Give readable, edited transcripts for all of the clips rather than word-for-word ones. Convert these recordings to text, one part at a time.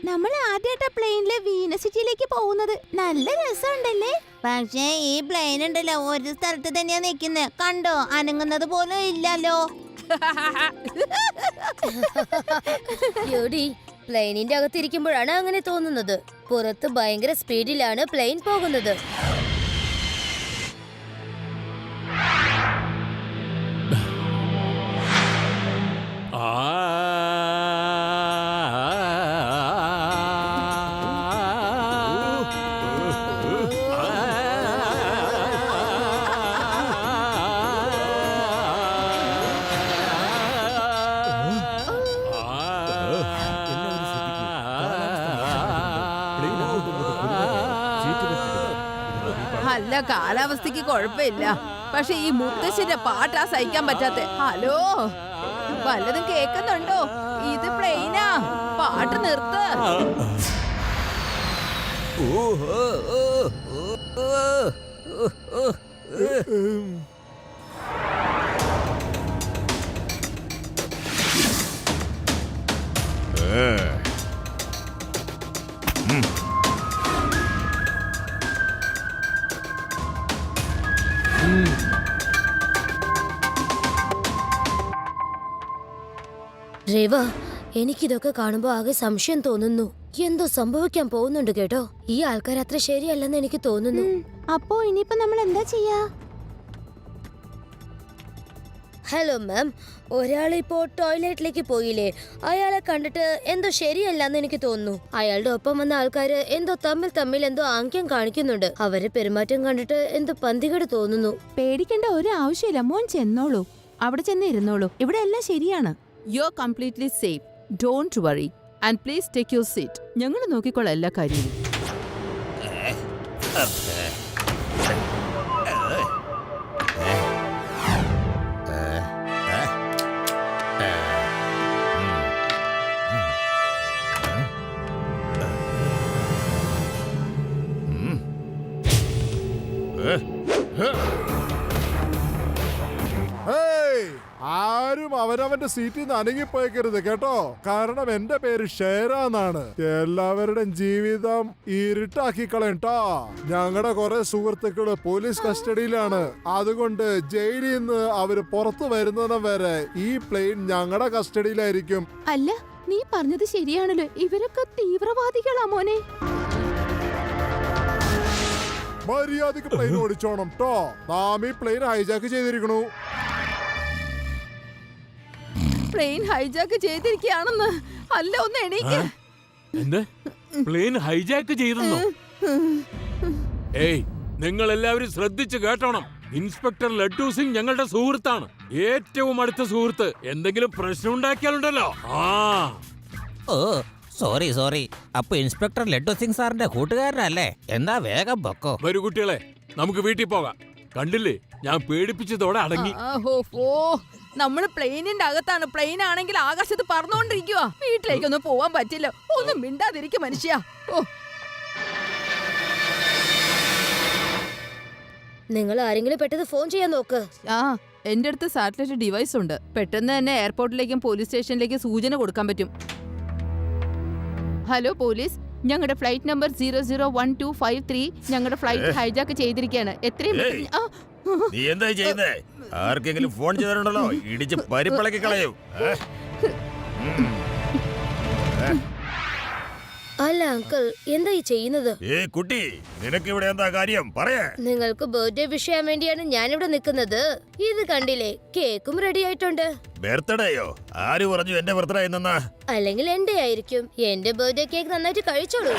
നമ്മൾ ആദ്യമായിട്ടാ പ്ലെയിനില് വീനസ് സിറ്റിയിലേക്ക് പോകുന്നത്. നല്ല രസമുണ്ടല്ലേ? പക്ഷേ ഈ പ്ലെയിൻ ഉണ്ടല്ലോ ഒരു സ്ഥലത്ത് തന്നെയാ നിക്കുന്നത്. കണ്ടോ, അനങ്ങുന്നത് പോലും ഇല്ലല്ലോ. പ്ലെയിനിന്റെ അകത്തിരിക്കുമ്പോഴാണ് അങ്ങനെ തോന്നുന്നത്. പുറത്ത് ഭയങ്കര സ്പീഡിലാണ് പ്ലെയിൻ പോകുന്നത്. അല്ല, കാലാവസ്ഥക്ക് കുഴപ്പമില്ല. പക്ഷെ ഈ മുത്തശ്ശിന്റെ പാട്ടാ സഹിക്കാൻ പറ്റാത്ത. ഹലോ, വല്ലതും കേക്കുന്നുണ്ടോ? ഇത് പ്ലെയിനാ, പാട്ട് നിർത്ത്. രേവ, എനിക്കിതൊക്കെ കാണുമ്പോ ആകെ സംശയം തോന്നുന്നു. എന്തോ സംഭവിക്കാൻ പോകുന്നുണ്ട് കേട്ടോ. ഈ ആൾക്കാർ അത്ര ശരിയല്ലെന്ന് എനിക്ക് തോന്നുന്നു. അപ്പോ ഇനിയിപ്പോ നമ്മൾ എന്താ ചെയ്യാ? ഹലോ മാം, ഒരാളിപ്പോ ടോയ്ലറ്റിലേക്ക് പോയില്ലേ? അയാളെ കണ്ടിട്ട് എന്തോ ശരിയല്ലെന്ന് എനിക്ക് തോന്നുന്നു. അയാളുടെ ഒപ്പം വന്ന ആൾക്കാര് എന്തോ തമ്മിൽ എന്തോ ആംഗ്യം കാണിക്കുന്നുണ്ട്. അവരെ പെരുമാറ്റം കണ്ടിട്ട് എന്തോ പന്തികേട് തോന്നുന്നു. പേടിക്കേണ്ട ഒരു ആവശ്യമില്ല, മോൻ ചെന്നോളൂ. അവിടെ ചെന്ന് ഇരുന്നോളൂ. ഇവിടെ എല്ലാം ശരിയാണ്. You're completely safe. Don't worry. And please take your seat. ഞങ്ങൾ നോക്കിക്കോളാം എല്ലാ കാര്യവും. ആരും അവനവന്റെ സീറ്റിൽ നിന്ന് അനങ്ങിപ്പോയക്കരുത് കേട്ടോ. കാരണം എന്റെ പേര് ഷേരാന്നാണ്. എല്ലാവരുടെയും ജീവിതം ഇരുട്ടാക്കി കളയട്ടോ. ഞങ്ങളുടെ കുറെ സുഹൃത്തുക്കള് പോലീസ് കസ്റ്റഡിയിലാണ്. അതുകൊണ്ട് ജയിലിൽ നിന്ന് അവര് പുറത്തു വരുന്നതിന് വരെ ഈ പ്ലെയിൻ ഞങ്ങളുടെ കസ്റ്റഡിയിലായിരിക്കും. അല്ല, നീ പറഞ്ഞത് ശരിയാണല്ലോ. ഇവരൊക്കെ തീവ്രവാദികളാ മോനെ. മര്യാദക്ക് പ്ലെയിൻ ഓടിച്ചോണം ട്ടോ. നാം ഈ പ്ലെയിൻ ഹൈജാക്ക് ചെയ്തിരിക്കണു. പ്ലെയിൻ ഹൈജാക്ക് ചെയ്തിരിക്കുകയാണെന്ന്. അല്ല, ഒന്ന് എണീക്ക്. എന്ത്? പ്ലെയിൻ ഹൈജാക്ക് ചെയ്തെന്നോ? ഏയ്, നിങ്ങൾ എല്ലാവരും ശ്രദ്ധിച്ചു കേട്ടോണം. ഇൻസ്പെക്ടർ ലഡ്ഡു സിംഗ് ഞങ്ങളുടെ സുഹൃത്താണ്, ഏറ്റവും അടുത്ത സുഹൃത്ത്. എന്തെങ്കിലും പ്രശ്നം ഉണ്ടാക്കിയാലുണ്ടല്ലോ. ഓ സോറി. അപ്പൊ ഇൻസ്പെക്ടർ ലഡ്ഡു സിംഗ് സാറിന്റെ കൂട്ടുകാരനല്ലേ? എന്നാ വേഗം പൊക്കോ. വരൂ കുട്ടികളെ, നമുക്ക് വീട്ടിൽ പോകാം. കണ്ടില്ലേ, ഞാൻ പേടിപ്പിച്ചതോടെ അടങ്ങി. നമ്മള് പ്ലെയിനിന്റെ അകത്താണ്. പ്ലെയിൻ ആണെങ്കിൽ ആകാശത്ത് പറന്നുകൊണ്ടിരിക്കുക. വീട്ടിലേക്കൊന്നും പോവാൻ പറ്റില്ല. ഒന്നും മിണ്ടാതിരിക്കും മനുഷ്യ. നിങ്ങൾ ആരെങ്കിലും പെട്ടെന്ന് ഫോൺ ചെയ്യാൻ നോക്ക്. എന്റെ അടുത്ത് സാറ്റലൈറ്റ് ഡിവൈസ് ഉണ്ട്. പെട്ടെന്ന് തന്നെ എയർപോർട്ടിലേക്കും പോലീസ് സ്റ്റേഷനിലേക്കും സൂചന കൊടുക്കാൻ പറ്റും. ഹലോ പോലീസ്, ഞങ്ങളുടെ ഫ്ലൈറ്റ് നമ്പർ 001253 ഞങ്ങളുടെ ഫ്ലൈറ്റ് ഹൈജാക്ക് ചെയ്തിരിക്കുകയാണ്. എത്രയും നീ എന്താ ചെയ്യുന്നേ? ആർക്കെങ്കിലും ഫോൺ ചെയ്തിട്ടുണ്ടല്ലോ, ഇടിച്ച് പരിപ്പിളക്കി കളയും. അല്ല അങ്കിൾ, എന്താ ഈ ചെയ്യുന്നത്? കുട്ടി, നിനക്ക് ഇവിടെ എന്താ കാര്യം? പറയാ. നിങ്ങൾക്ക് ബർത്ത്ഡേ വിഷ് ചെയ്യാൻ വേണ്ടിയാണ് ഞാനിവിടെ നിൽക്കുന്നത്. ഇത് കണ്ടില്ലേ, കേക്കും റെഡി ആയിട്ടുണ്ട്. ബർത്ത്ഡേയോ? ആര് പറഞ്ഞു എന്റെ ബർത്ത്ഡേ എന്നാ? അല്ലെങ്കിൽ എന്റെ ആയിരിക്കും. എന്റെ ബർത്ത്ഡേ കേക്ക് നന്നായിട്ട് കഴിച്ചോളൂ.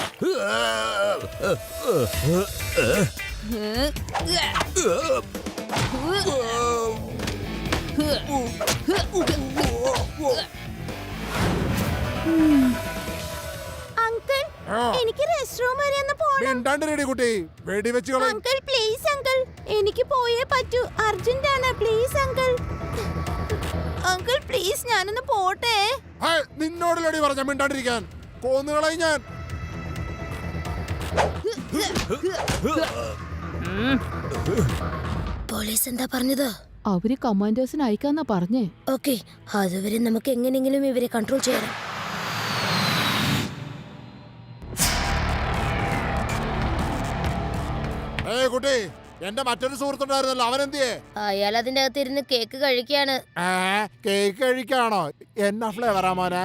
അങ്കിൾ, എനിക്ക് റെസ്റ്റ് റൂം വരെ ഒന്ന് പോണം. കുട്ടി, വെടിവെച്ച് കളയും. അങ്കിൾ പ്ലീസ് അങ്കിൾ, എനിക്ക് പോയേ പറ്റൂ. അർജന്റ് ആണ്. Please uncle. അങ്കിൾ പ്ലീസ്, ഞാനൊന്ന് പോട്ടെ. നിന്നോടിലടി പറഞ്ഞ മിണ്ടാണ്ടിരിക്കാൻ. കൊന്നുകളയും ഞാൻ. പോലീസ് എന്താ പറഞ്ഞത്? അവര് കമാൻഡേഴ്സിന് അയക്കാന്നാ പറഞ്ഞേ. ഓക്കെ, അതുവരെ നമുക്ക് എങ്ങനെയെങ്കിലും ഇവരെ കൺട്രോൾ ചെയ്യണം. കുട്ടി, എന്റെ മറ്റൊരു സുഹൃത്തുണ്ടായിരുന്നല്ലോ, അവൻ എന്തിയേ? അയാൾ അതിന്റെ അകത്തിരുന്ന് കേക്ക് കഴിക്കാണ്. കേക്ക് കഴിക്കാണോ? എന്നാ ഫ്ലേവറാ മോനെ?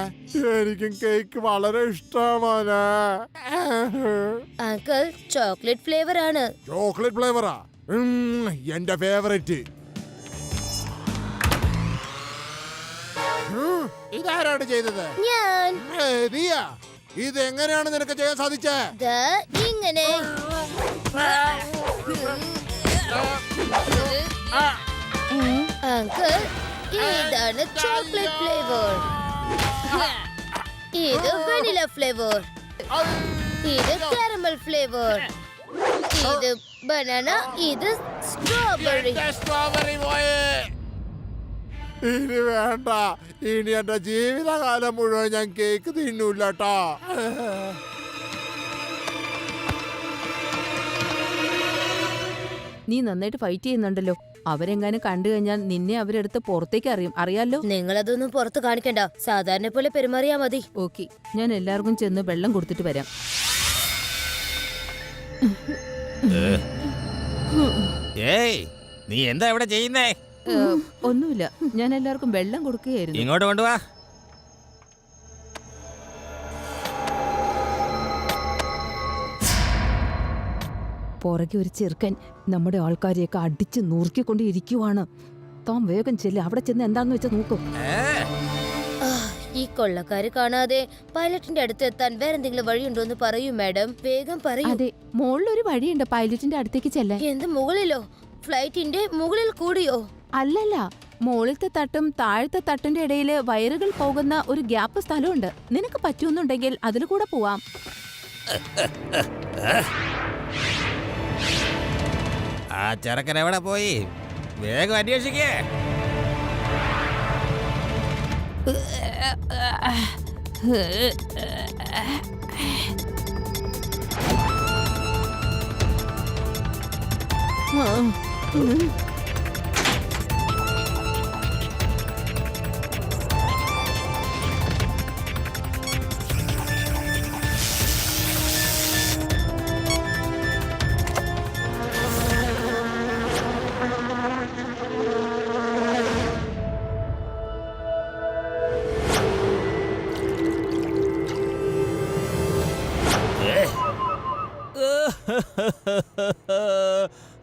എനിക്കും കേക്ക് വളരെ ഇഷ്ടമാണ് മോനെ. അങ്കിൾ, ചോക്ലേറ്റ് ഫ്ലേവർ ആണ്. ചോക്ലേറ്റ് ഫ്ലേവറാ എന്റെ ഫേവറേറ്റ്. ഇതാരാണ് ചെയ്തത്? ഞാൻ. നീയാ? ഇത് എങ്ങനെയാണ് നിനക്ക് ചെയ്യാൻ സാധിച്ചേ? ദാ ഇങ്ങനെ. അങ്കിൾ, ഇതാണ് ചോക്ലേറ്റ് ഫ്ലേവർ, ഇത് വാനില ഫ്ലേവർ, ഇത് കാരമൽ ഫ്ലേവർ, ഇത് ബനാന, ഇത് സ്ട്രോബെറി. ഇനി വേണ്ട, ഇനി എന്റെ ജീവിതകാലം മുഴുവൻ ഞാൻ കേക്ക് തിന്നൂല്ലോ. നീ നന്നായിട്ട് ഫൈറ്റ് ചെയ്യുന്നുണ്ടല്ലോ. അവരെങ്ങാനും കണ്ടു കഴിഞ്ഞാൽ നിന്നെ അവരെടുത്ത് പുറത്തേക്ക് അറിയാലോ. നിങ്ങളതൊന്നും പുറത്ത് കാണിക്കണ്ട, സാധാരണ പോലെ പെരുമാറിയാ മതി. ഓക്കെ, ഞാൻ എല്ലാവർക്കും ചെന്ന് വെള്ളം കൊടുത്തിട്ട് വരാം. ഏയ്, നീ എന്താ ഇവിടെ ചെയ്യുന്നേ? ഒന്നുമില്ല, ഞാൻ എല്ലാവർക്കും വെള്ളം കൊടുക്കുകയായിരുന്നു. ഇങ്ങോട്ട് കൊണ്ടുവാ. പുറകെ ഒരു ചെറുക്കൻ നമ്മുടെ ആൾക്കാരെയൊക്കെ അടിച്ച് നുറുക്കിക്കൊണ്ട് ഇരിക്കുവാണ്. താൻ വേഗം ചെല്ല്, അവിടെ ചെന്ന് എന്താന്ന് വെച്ചാൽ നോക്കും. ഈ കൊള്ളക്കാര് കാണാതെ പൈലറ്റിന്റെ അടുത്ത് എത്താൻ വേറെന്തെങ്കിലും വഴിയുണ്ടോ എന്ന് പറയൂ മാഡം, വേഗം പറയൂ. അതെ, മുകളിലൊരു വഴിയുണ്ട് പൈലറ്റിന്റെ അടുത്തേക്ക് ചെല്ലാൻ. എന്ത് മുകളിലോ? ഫ്ലൈറ്റിന്റെ മുകളിൽ കൂടിയോ? അല്ലല്ല, മുകളിലത്തെ തട്ടും താഴത്തെ തട്ടിന്റെ ഇടയിൽ വയറുകൾ പോകുന്ന ഒരു ഗ്യാപ്പ് സ്ഥലമുണ്ട്. നിനക്ക് പറ്റുന്നുണ്ടെങ്കിൽ അതിൽ കൂടെ പോവാം. ആ ചെറുക്കൻ എവിടെ പോയി? വേഗം അന്വേഷിക്കേ.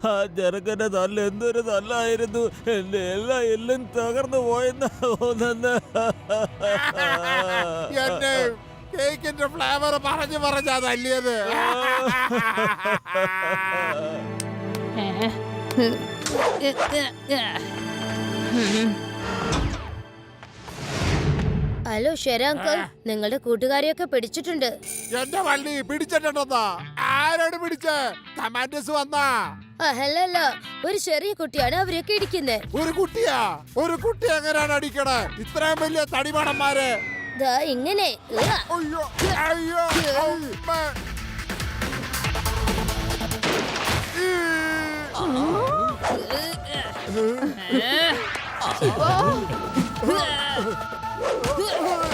ആ ചെറുക്കന്റെ നല്ല എന്തൊരു നല്ലായിരുന്നു. എന്റെ എല്ലാം തകർന്നു പോയെന്ന് തോന്നുന്നു. എന്റെ കേക്കിന്റെ ഫ്ലേവർ പറഞ്ഞാ തല്ലിയത്. ഹലോ ഷെര അങ്കിൾ, നിങ്ങളുടെ കൂട്ടുകാരെയൊക്കെ പിടിച്ചിട്ടുണ്ട്. എന്റെ വള്ളി പിടിച്ചിട്ടുണ്ടെന്നാ? ആരോട് പിടിച്ചേ? കമാൻഡേഴ്സ് വന്നാ? അല്ല, ഒരു ചെറിയ കുട്ടിയാണ് അവരൊക്കെ ഇടിക്കുന്നത്. ഒരു കുട്ടിയാ? ഒരു കുട്ടി എങ്ങനെയാണ് അടിക്കണേ? ഇത്രയും വലിയ തടിമാടന്മാര്. ദാ ഇങ്ങനെ. അയ്യോ അയ്യോ അമ്മ.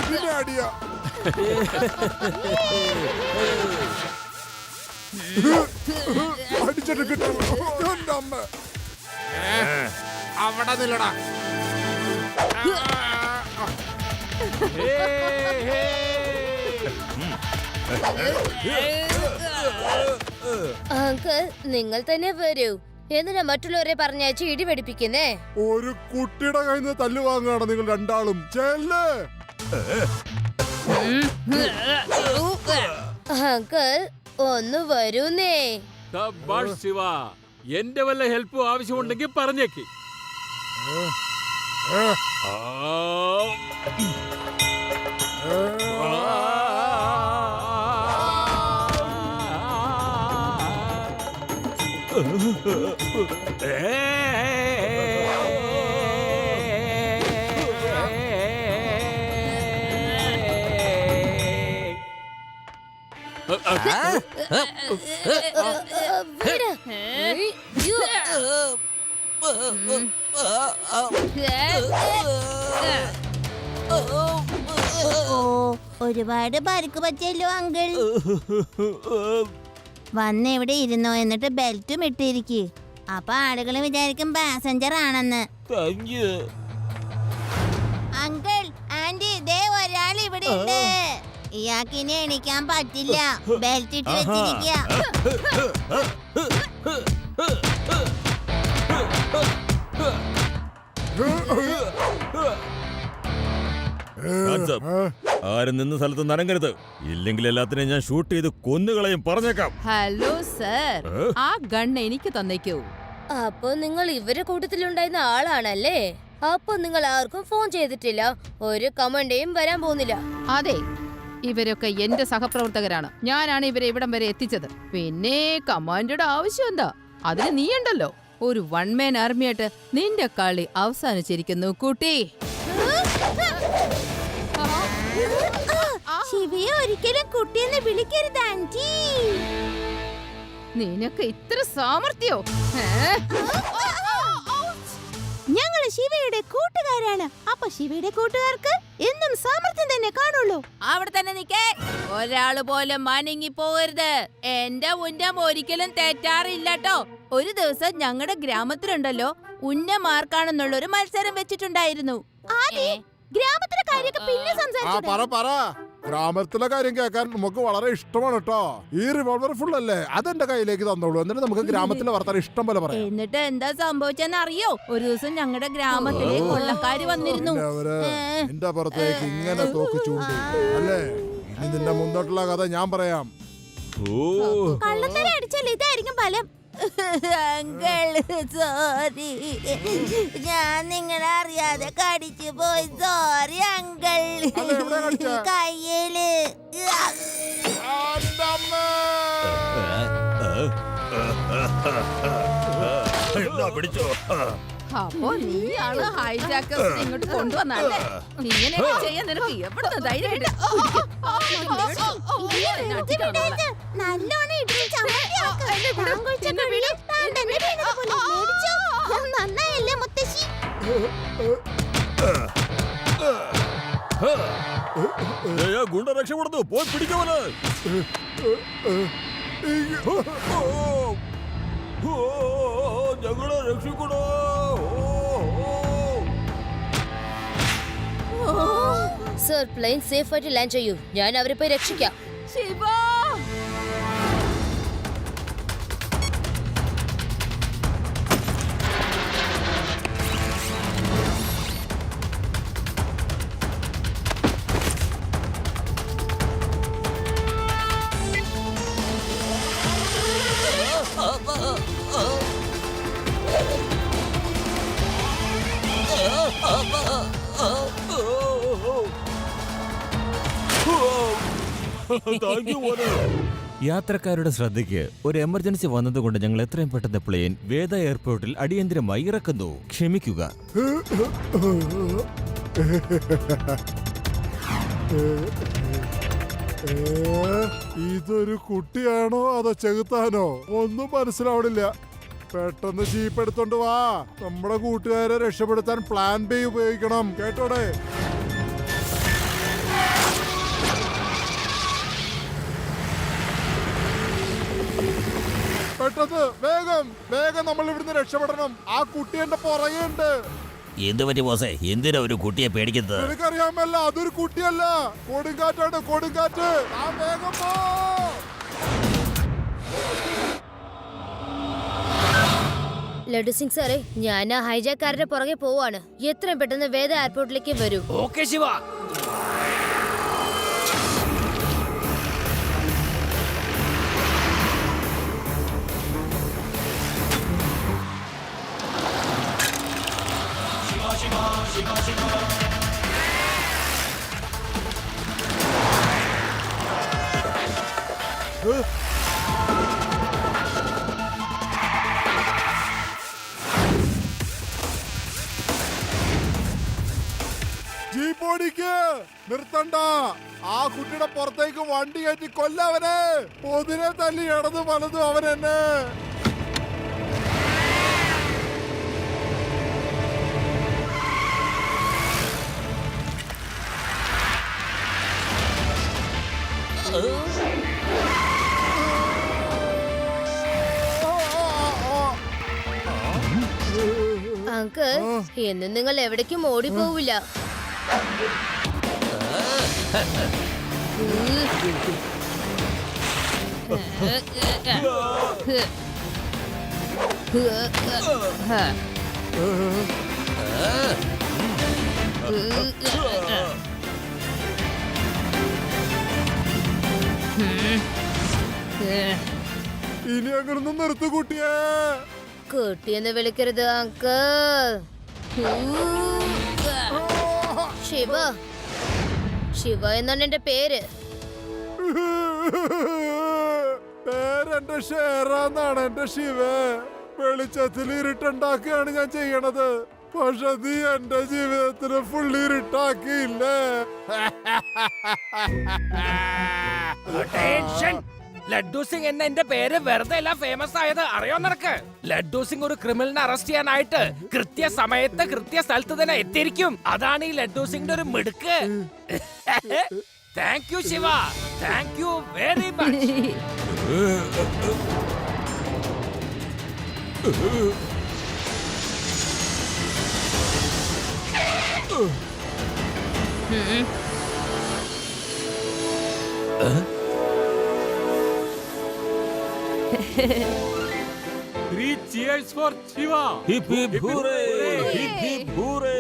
പിന്നെ അടിയാ. അടിച്ചിട്ട് കിട്ടും. എന്റെ അമ്മ. അവിടെ നില്ലടാ. അങ്കിൾ, നിങ്ങൾ തന്നെ വരൂ. എന്തിനാ മറ്റുള്ളവരെ പറഞ്ഞയച്ച് ഇടിപെടിപ്പിക്കുന്നേ? ഒരു കുട്ടിയുടെ കയ്യിൽ നിന്ന് തല്ലു വാങ്ങുകയാണ് നിങ്ങൾ രണ്ടാളും. ചെല്ല്. അങ്കിൾ, ഒന്ന് വരൂന്നേ. ശബ്ബാഷ് ശിവ, എന്റെ വല്ല ഹെൽപ്പ് ആവശ്യമുണ്ടെങ്കിൽ പറഞ്ഞേക്ക്. ഓ ഒരുപാട് പരിക്ക് പറ്റിയല്ലോ അങ്കിൾ. വന്ന് ഇവിടെ ഇരുന്നോ, എന്നിട്ട് ബെൽറ്റും ഇട്ടിരിക്ക്. അപ്പൊ ആളുകൾ വിചാരിക്കും പാസഞ്ചർ ആണെന്ന്. അങ്കിൾ ആന്റി, ദേ ഒരാൾ ഇവിടെ ഉണ്ട്. ഇയാൾക്ക് ഇനി എണീക്കാൻ പറ്റില്ല. ബെൽറ്റ് ഇട്ട് വെച്ചിരിക്കുക. ആരും നിന്ന സ്ഥലത്ത് നനങ്ങരുത്, ഇല്ലെങ്കിൽ എല്ലാത്തിനെയും ഞാൻ ഷൂട്ട് ചെയ്ത് കൊന്നുകളയും, പറഞ്ഞേക്കാം. ഹലോ സർ, ആ ഗൺ എനിക്ക് തന്നേക്കൂ. അപ്പൊ നിങ്ങൾ ഇവരെ കൂട്ടത്തിലുണ്ടായിരുന്ന ആളാണല്ലേ? അപ്പൊ നിങ്ങൾ ആർക്കും ഫോൺ ചെയ്തിട്ടില്ല, ഒരു കമന്റേയും വരാൻ പോകുന്നില്ല. അതെ, ഇവരൊക്കെ എന്റെ സഹപ്രവർത്തകരാണ്. ഞാനാണ് ഇവരെ ഇവിടം വരെ എത്തിച്ചത്. പിന്നെ കമാൻഡോയുടെ ആവശ്യം എന്താ? അതിന് നീ ഉണ്ടല്ലോ. ഒരു വൺ മാൻ ആർമിയായിട്ട് നിന്റെ കളി അവസാനിച്ചിരിക്കുന്നു കുട്ടി. ശിവയെ ഒരിക്കലും കുട്ടിയെന്ന് വിളിക്കരുത് ആന്റി. നിനക്ക് ഇത്ര സാമർത്ഥ്യോ? ഞങ്ങള് ശിവയുടെ കൂട്ടുകാരാണ്. അപ്പൊ ശിവയുടെ കൂട്ടുകാർക്ക് എന്നും സാമർത്ഥ്യം തന്നെ കാണുള്ളൂ. അവിടെ തന്നെ നിക്കേ. ഒരാള് പോലെ മനങ്ങി പോകരുത്. എന്റെ ഉന്നം ഒരിക്കലും തെറ്റാറില്ലട്ടോ. ഒരു ദിവസം ഞങ്ങളുടെ ഗ്രാമത്തിലുണ്ടല്ലോ ഉന്നമാർക്കാണെന്നുള്ളൊരു മത്സരം വെച്ചിട്ടുണ്ടായിരുന്നു. ഗ്രാമത്തിലെ കാര്യമൊക്കെ പിന്നെ സംസാരിച്ചു. ഗ്രാമത്തിലെ കാര്യം കേൾക്കാൻ നമുക്ക് വളരെ ഇഷ്ടമാണ് കേട്ടോ. ഈ റിവോൾവർ ഫുൾ അല്ലേ, അതെന്റെ കയ്യിലേക്ക് തന്നോളൂ. എന്നിട്ട് നമുക്ക് ഗ്രാമത്തിലെ വർത്താനം ഇഷ്ടം പോലെ പറയാം. എന്നിട്ട് എന്താ സംഭവിച്ചെന്ന് അറിയോ? ഒരു ദിവസം ഞങ്ങളുടെ ഗ്രാമത്തിലെ കൊള്ളക്കാര് വന്നിരുന്നു. എന്റെ പുറത്തേക്ക് ഇങ്ങനെ തോക്ക് ചൂണ്ടി അല്ലേ? ഇനി നിന്റെ മുന്നോട്ടുള്ള കഥ ഞാൻ പറയാം. കള്ളത്തരം അടിച്ചാൽ ഇതായിരിക്കും ഫലം. അങ്കിൾ സോറി, ഞാൻ നിങ്ങളെ അറിയാതെ കടിച്ചു പോയി. Sorry uncle. കയ്യില് പിടിച്ചോ. അപ്പൊ നീയാണ് ഹൈജാക്കേഴ്സിനെ ഇങ്ങോട്ട് കൊണ്ടുവന്നല്ലേ? ഇങ്ങനെയൊക്കെ ചെയ്യാൻ നിനക്ക് എവിടുന്ന് ധൈര്യം കിട്ടി? നല്ലോണം നന്നായല്ലേ മുത്തശ്ശി? ഗുണ്ട രക്ഷപ്പെടുന്നു, പോയി പിടിക്കവന്. ഞങ്ങളെ രക്ഷിക്കണോ. സർ, പ്ലെയിൻ സേഫ് ആയിട്ട് ലാൻഡ് ചെയ്യൂ, ഞാൻ അവരെ പോയി രക്ഷിക്കാം. ശിവ, യാത്രക്കാരുടെ ശ്രദ്ധയ്ക്ക് ഒരു എമർജൻസി വന്നതുകൊണ്ട് ഞങ്ങൾ എത്രയും പെട്ടെന്ന് പ്ലെയിൻ വേദ എയർപോർട്ടിൽ അടിയന്തരമായി ഇറക്കുന്നു. ക്ഷമിക്കുക. ഇതൊരു കുട്ടിയാണോ അതോ ചെകുത്താനോ ഒന്നും മനസ്സിലാവണില്ല. പെട്ടെന്ന് ജീപ്പ് എടുത്തോണ്ട് വാ. നമ്മുടെ കൂട്ടുകാരെ രക്ഷപ്പെടുത്താൻ പ്ലാൻ ബി ഉപയോഗിക്കണം, കേട്ടോടെ. പെട്ടെന്ന് വേഗം വേഗം നമ്മൾ ഇവിടുന്ന് രക്ഷപ്പെടണം. ആ കുട്ടി എന്റെ പുറകെയുണ്ട്. എന്ത് പറ്റി ബോസേ? എന്തിനാ ഒരു കുട്ടിയെ പേടിക്കുന്നത്? എനിക്കറിയാമല്ല, അതൊരു കുട്ടിയല്ല, കൊടുങ്കാറ്റാണ്, കൊടുങ്കാറ്റ്. ആ വേഗം പോ. ലഡു സിംഗ് സാറേ, ഞാൻ ആ ഹൈജാക്കാരുടെ പുറകെ പോവാണ്. എത്രയും പെട്ടെന്ന് വേദ എയർപോർട്ടിലേക്ക് വരൂ. ഓക്കേ ശിവ. ജീപ്പോടിക്ക് നിർത്തണ്ട. ആ കുട്ടിയുടെ പുറത്തേക്ക് വണ്ടി കയറ്റി കൊല്ലവനെ. പൊതിനെ തല്ലി ഇടതു വലതും അവൻ എന്നെ. അങ്കിൾ എന്നും നിങ്ങൾ എവിടേക്കും ഓടിപ്പോവില്ല. ഇനി അങ്ങനൊന്നും നിർത്തു കുട്ടിയേ. കുട്ടിയെന്ന് വിളിക്കരുത് അങ്കിൾ. ശിവ, ശിവ എന്നാണ് എന്റെ പേര്. പേരെന്റെ ഷേറാന്നാണ് എന്റെ ശിവ. വെളിച്ചത്തിൽ ഇരുട്ടുണ്ടാക്കുകയാണ് ഞാൻ ചെയ്യണത്. പക്ഷെ നീ എന്റെ ജീവിതത്തിന് ഫുൾ ഇരുട്ടാക്കിയില്ലേ? ലഡ്ഡു സിംഗ് എന്ന എന്റെ പേര് വെറുതെ അല്ല ഫേമസ് ആയത്, അറിയോ നിനക്ക്? ലഡ്ഡു സിംഗ് ഒരു ക്രിമിനലിനെ അറസ്റ്റ് ചെയ്യാനായിട്ട് കൃത്യസമയത്ത് കൃത്യസ്ഥലത്ത് തന്നെ എത്തിയിരിക്കും. അതാണ് ഈ ലഡ്ഡു സിംഗിന്റെ ഒരു മിടുക്ക്. Thank you Shiva, thank you very much. Three cheers for Shiva. Hip hip hooray, hip hip ഹൂറേ.